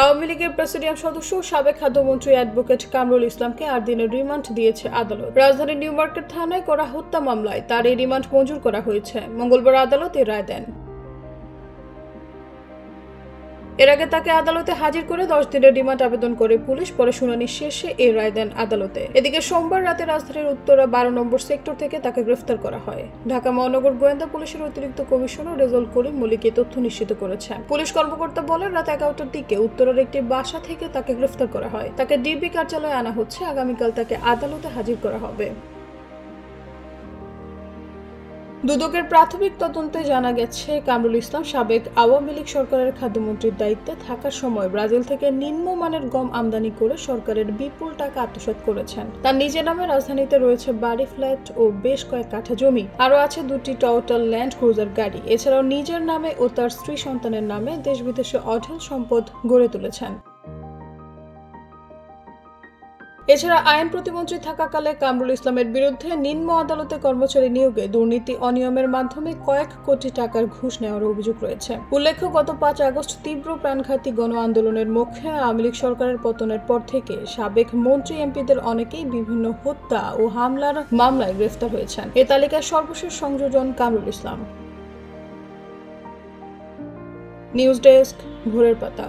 আওয়ামী লীগের প্রেসিডিয়াম সদস্য সাবেক খাদ্যমন্ত্রী অ্যাডভোকেট কামরুল ইসলামকে 8 দিনের রিমান্ড দিয়েছে আদালত। রাজধানীর নিউ মার্কেট থানায় করা হত্যা মামলায় তার এই রিমান্ড মঞ্জুর করা হয়েছে। মঙ্গলবার আদালত এই রায় দেন। এর আগে তাকে আদালতে হাজির করে 10 দিনের রিমান্ড আবেদন করে পুলিশ, পরে শুনানি শেষে এই রায় দেন আদালতে। এদিকে সোমবার রাতে রাজধানীর উত্তরা 12 নম্বর সেক্টর থেকে তাকে গ্রেফতার করা হয়। ঢাকা মহানগর গোয়েন্দা পুলিশের অতিরিক্ত কমিশনার রেজাউল করিম মল্লিক এই তথ্য নিশ্চিত করেছেন। পুলিশ কর্মকর্তা বলেন, রাত 11টার দিকে উত্তরার একটি বাসা থেকে তাকে গ্রেফতার করা হয়। তাকে ডিবি কার্যালয়ে আনা হচ্ছে। আগামীকাল তাকে আদালতে হাজির করা হবে। দুদকের প্রাথমিক তদন্তে জানা গেছে, কামরুল ইসলাম সাবেক আওয়ামী লীগ সরকারের খাদ্যমন্ত্রীর দায়িত্বে থাকার সময় ব্রাজিল থেকে নিম্নমানের গম আমদানি করে সরকারের বিপুল টাকা আত্মসাৎ করেছেন। তার নিজের নামে রাজধানীতে রয়েছে বাড়ি, ফ্ল্যাট ও বেশ কয়েক কাঠা জমি। আরও আছে 2টি টয়োটা ল্যান্ড ক্রুজার গাড়ি। এছাড়াও নিজের নামে ও তার স্ত্রী সন্তানের নামে দেশ বিদেশে অঢেল সম্পদ গড়ে তুলেছেন। এছাড়া আইন প্রতিমন্ত্রী থাকাকালে কামরুল ইসলামের বিরুদ্ধে নিম্ন আদালতে কর্মচারী নিয়োগে দুর্নীতি, অনিয়মের মাধ্যমে কয়েক কোটি টাকার ঘুষ নেওয়ার অভিযোগ রয়েছে। উল্লেখ্য, গত 5 আগস্ট তীব্র প্রাণঘাতী গণ আন্দোলনের মুখে আওয়ামী লীগ সরকারের পতনের পর থেকে সাবেক মন্ত্রী এমপিদের অনেকেই বিভিন্ন হত্যা ও হামলার মামলায় গ্রেফতার হয়েছেন। এ তালিকায় সর্বশেষ সংযোজন কামরুল ইসলাম। নিউজ ডেস্ক, ভোরের পাতা।